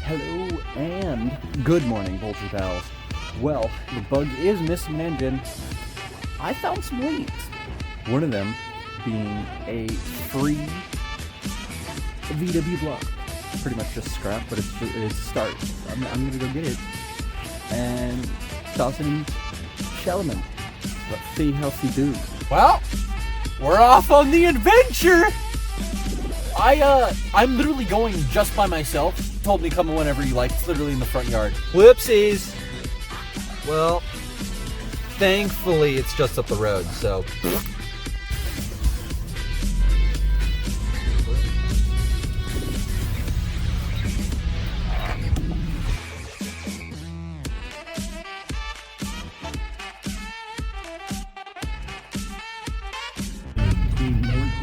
Hello and good morning, Vulture Pals. Well, the bug is missing an engine. I found some leads. One of them being a free VW block. Pretty much just scrap, but it's a start. I'm gonna go get it and toss it in Shellman. Let's see how she do. Well, we're off on the adventure. I'm literally going just by myself. Told me come whenever you like. It's literally in the front yard. Whoopsies. Well, thankfully it's just up the road, so.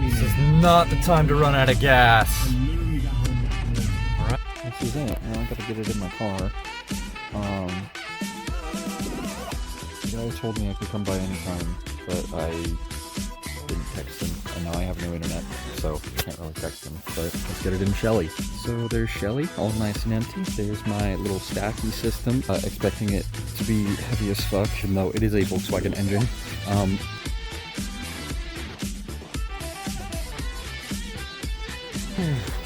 This is not the time to run out of gas. This is it. Now I gotta get it in my car. The guy told me I could come by anytime, but I didn't text him, and now I have no internet, so I can't really text him. But let's get it in Shelly. So there's Shelly, all nice and empty. There's my little stacky system, expecting it to be heavy as fuck, even though it is a Volkswagen engine.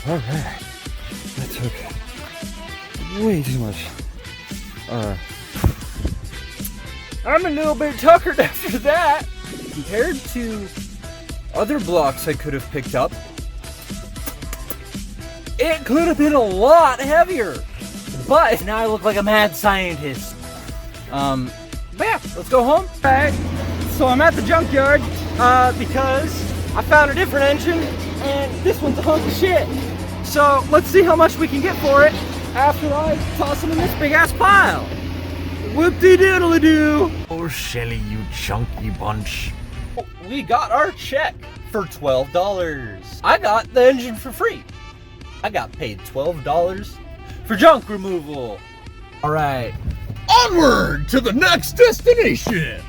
Alright. That took way too much. I'm a little bit tuckered after that. Compared to other blocks I could have picked up, it could have been a lot heavier. But now I look like a mad scientist. But yeah, let's go home. Alright, so I'm at the junkyard because I found a different engine and this one's a hunk of shit. So let's see how much we can get for it after I toss them in this big ass pile. Whoop-de-doodle-doo. Oh, Shelly, you chunky bunch. We got our check for $12. I got the engine for free. I got paid $12 for junk removal. All right. Onward to the next destination.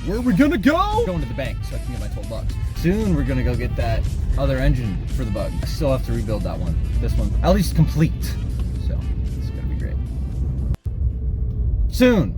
Where are we gonna go? Going to the bank so I can get my $12. Soon we're gonna go get that other engine for the bug. I still have to rebuild that one. This one, at least complete. So it's gonna be great. Soon.